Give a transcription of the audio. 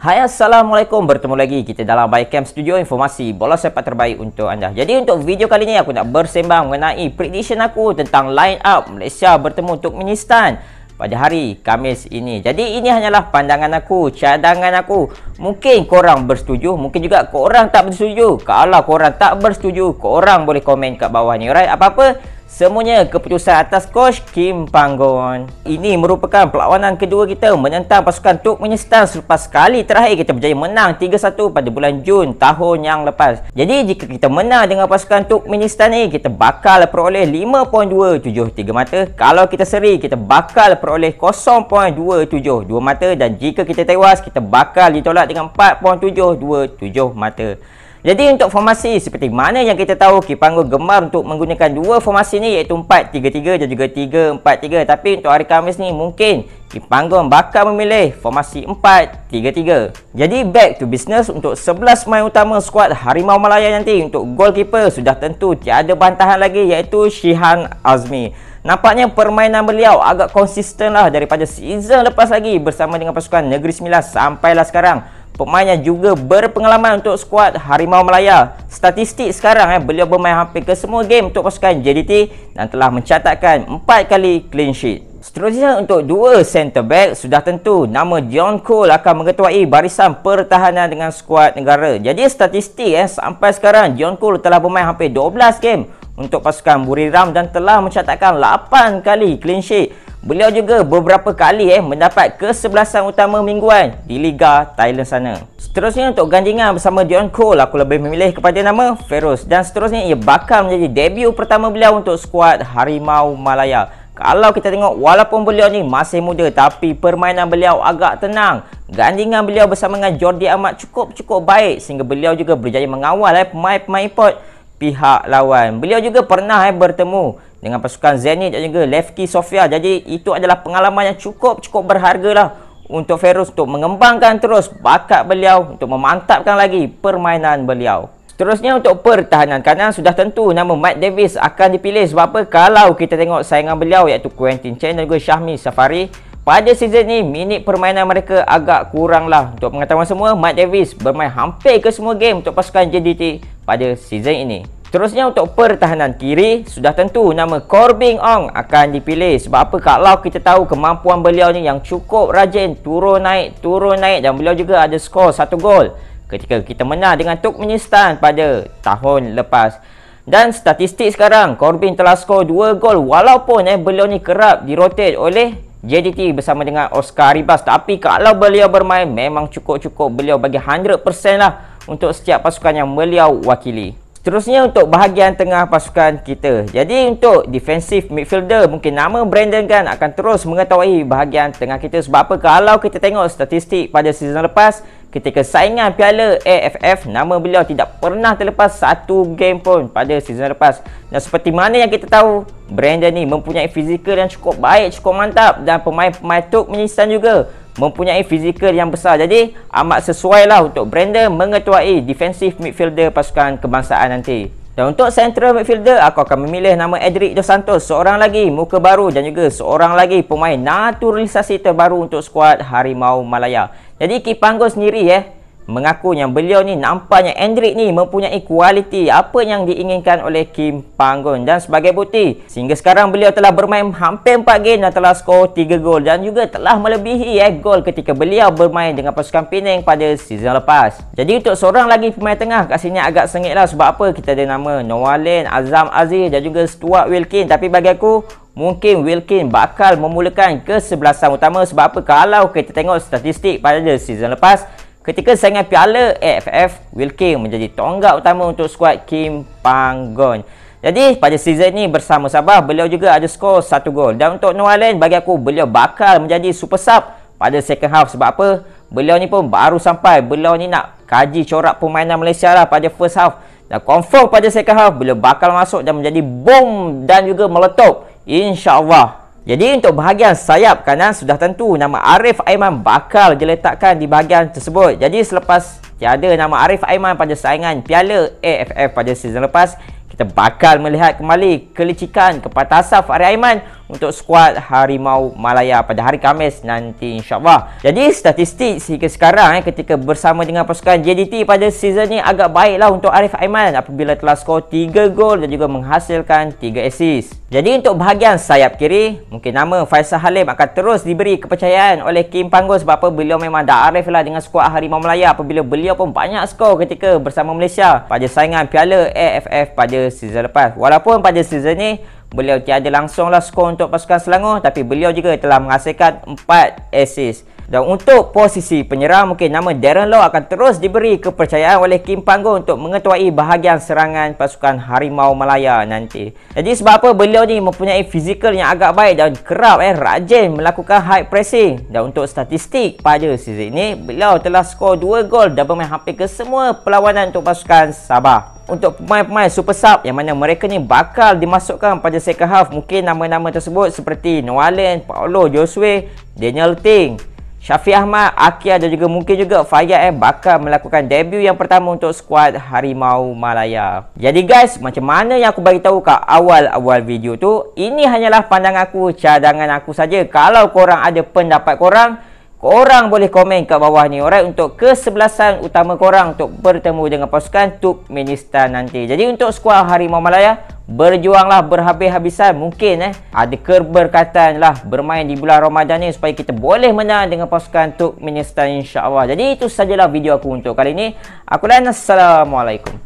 Hai, Assalamualaikum. Bertemu lagi kita dalam Bycam Studio, informasi bola sepak terbaik untuk anda. Jadi untuk video kali ini aku nak bersembang mengenai prediction aku tentang line up Malaysia bertemu Turkmenistan pada hari Khamis ini. Jadi ini hanyalah pandangan aku, cadangan aku. Mungkin korang bersetuju, mungkin juga korang tak bersetuju. Kalau korang tak bersetuju, korang boleh komen kat bawah ni. Alright, apa-apa, semuanya keputusan atas coach Kim Panggon. Ini merupakan perlawanan kedua kita menentang pasukan Turkmenistan selepas kali terakhir kita berjaya menang 3-1 pada bulan Jun tahun yang lepas. Jadi jika kita menang dengan pasukan Turkmenistan ni, kita bakal peroleh 5.273 mata. Kalau kita seri, kita bakal peroleh 0.272 mata. Dan jika kita tewas, kita bakal ditolak dengan 4.727 mata. Jadi untuk formasi seperti mana yang kita tahu, Kim Panggon gemar untuk menggunakan dua formasi ni, iaitu 4-3-3 dan juga 3-4-3. Tapi untuk hari Khamis ni mungkin Kim Panggon bakal memilih formasi 4-3-3. Jadi back to business untuk 11 pemain utama skuad Harimau Malaya nanti. Untuk goalkeeper sudah tentu tiada bantahan lagi, iaitu Shihan Azmi. Nampaknya permainan beliau agak konsisten lah daripada season lepas lagi bersama dengan pasukan Negeri Sembilan sampailah sekarang. Pemain yang juga berpengalaman untuk skuad Harimau Malaya. Statistik sekarang beliau bermain hampir ke semua game untuk pasukan JDT dan telah mencatatkan 4 kali clean sheet. Seterusnya untuk dua centre back, sudah tentu nama Dion Cole akan mengetuai barisan pertahanan dengan skuad negara. Jadi statistik sampai sekarang Dion Cole telah bermain hampir 12 game untuk pasukan Buriram dan telah mencatatkan 8 kali clean sheet. Beliau juga beberapa kali mendapat kesebelasan utama mingguan di Liga Thailand sana. Seterusnya untuk gandingan bersama Dion Cole, aku lebih memilih kepada nama Feroz. Dan seterusnya ia bakal menjadi debut pertama beliau untuk skuad Harimau Malaya. Kalau kita tengok, walaupun beliau ni masih muda, tapi permainan beliau agak tenang. Gandingan beliau bersama dengan Jordi Amat cukup baik, sehingga beliau juga berjaya mengawal pemain-pemain import pihak lawan. Beliau juga pernah bertemu dengan pasukan Zenit dan juga Levski Sofia. Jadi itu adalah pengalaman yang cukup berharga lah untuk Feroz untuk mengembangkan terus bakat beliau, untuk memantapkan lagi permainan beliau. Seterusnya untuk pertahanan kanan, sudah tentu nama Matt Davis akan dipilih. Sebab apa? Kalau kita tengok saingan beliau iaitu Quentin Chen dan juga Syahmi Safari, pada season ni minit permainan mereka agak kurang lah. Untuk pengetahuan semua, Matt Davis bermain hampir ke semua game untuk pasukan JDT pada season ini. Terusnya untuk pertahanan kiri, sudah tentu nama Corbin Ong akan dipilih. Sebab apa? Kalau kita tahu kemampuan beliau ni yang cukup rajin, turun naik, dan beliau juga ada skor 1 gol ketika kita menang dengan Turkmenistan pada tahun lepas. Dan statistik sekarang, Corbin telah skor 2 gol walaupun beliau ni kerap dirotate oleh JDT bersama dengan Oscar Ribas. Tapi kalau beliau bermain, memang cukup beliau bagi 100% lah untuk setiap pasukan yang beliau wakili. Terusnya untuk bahagian tengah pasukan kita. Jadi untuk defensive midfielder, mungkin nama Brandon Gunn akan terus mengetahui bahagian tengah kita. Sebab apa? Kalau kita tengok statistik pada season lepas, ketika saingan Piala AFF, nama beliau tidak pernah terlepas satu game pun pada season lepas. Dan seperti mana yang kita tahu, Brandon ni mempunyai fizikal yang cukup baik, cukup mantap. Dan pemain-pemain Turkmenistan juga mempunyai fizikal yang besar. Jadi amat sesuai lah untuk Brandon mengetuai defensive midfielder pasukan kebangsaan nanti. Dan untuk central midfielder, aku akan memilih nama Edric Dos Santos, seorang lagi muka baru dan juga seorang lagi pemain naturalisasi terbaru untuk skuad Harimau Malaya. Jadi Kim Panggon sendiri mengaku yang beliau ni nampaknya Edric ni mempunyai kualiti apa yang diinginkan oleh Kim Panggon. Dan sebagai bukti, sehingga sekarang beliau telah bermain hampir 4 game dan telah skor 3 gol dan juga telah melebihi gol ketika beliau bermain dengan pasukan Penang pada season lepas. Jadi untuk seorang lagi pemain tengah, kat sini agak sengit lah. Sebab apa? Kita ada nama Noah Lane, Azam Aziz dan juga Stuart Wilkin. Tapi bagi aku, mungkin Wilkin bakal memulakan kesebelasan utama. Sebab apa? Kalau kita tengok statistik pada season lepas, ketika saingan Piala AFF, Wilkin menjadi tonggak utama untuk skuad Kim Panggon. Jadi pada season ni bersama Sabah, beliau juga ada skor 1 gol. Dan untuk Noah Lane, bagi aku beliau bakal menjadi super sub pada second half. Sebab apa? Beliau ni pun baru sampai. Beliau ni nak kaji corak permainan Malaysia lah pada first half. Dan confirm pada second half, beliau bakal masuk dan menjadi boom dan juga meletup, InsyaAllah. Jadi untuk bahagian sayap kanan, sudah tentu nama Arif Aiman bakal diletakkan di bahagian tersebut. Jadi selepas tiada nama Arif Aiman pada saingan Piala AFF pada season lepas, kita bakal melihat kembali kelicikan, kepatasan Arif Aiman untuk skuad Harimau Malaya pada hari Khamis nanti insyaAllah. Jadi statistik sehingga sekarang ketika bersama dengan pasukan JDT pada season ni agak baiklah untuk Arif Aiman apabila telah skor 3 gol dan juga menghasilkan 3 assist. Jadi untuk bahagian sayap kiri, mungkin nama Faisal Halim akan terus diberi kepercayaan oleh Kim Panggul sebab apa beliau memang dah arif lah dengan skuad Harimau Malaya apabila beliau pun banyak skor ketika bersama Malaysia pada saingan Piala AFF pada season lepas. Walaupun pada season ni beliau tiada langsunglah skor untuk pasukan Selangor, tapi beliau juga telah menghasilkan 4 assist. Dan untuk posisi penyerang, mungkin nama Darren Low akan terus diberi kepercayaan oleh Kim Panggul untuk mengetuai bahagian serangan pasukan Harimau Malaya nanti. Jadi sebab apa beliau ni mempunyai fizikal yang agak baik dan kerap rajin melakukan high pressing. Dan untuk statistik pada season ini, beliau telah skor 2 gol dan bermain hampir ke semua perlawanan untuk pasukan Sabah. Untuk pemain-pemain super sub yang mana mereka ni bakal dimasukkan pada second half, mungkin nama-nama tersebut seperti Noalen, Paulo Josue, Daniel Ting, Syafiq Ahmad, Akia dan juga mungkin juga Fayyad bakal melakukan debut yang pertama untuk skuad Harimau Malaya. Jadi guys, macam mana yang aku bagi tahu kat awal-awal video tu, ini hanyalah pandangan aku, cadangan aku saja. Kalau korang ada pendapat korang boleh komen kat bawah ni, alright, untuk kesebelasan utama korang untuk bertemu dengan pasukan Turkmenistan nanti. Jadi untuk skuad Harimau Malaya, berjuanglah berhabis-habisan. Mungkin ada keberkatan lah bermain di bulan Ramadan ni supaya kita boleh menang dengan pasukan Turkmenistan insya-Allah. Jadi itu sajalah video aku untuk kali ini. Aku Lan, Assalamualaikum.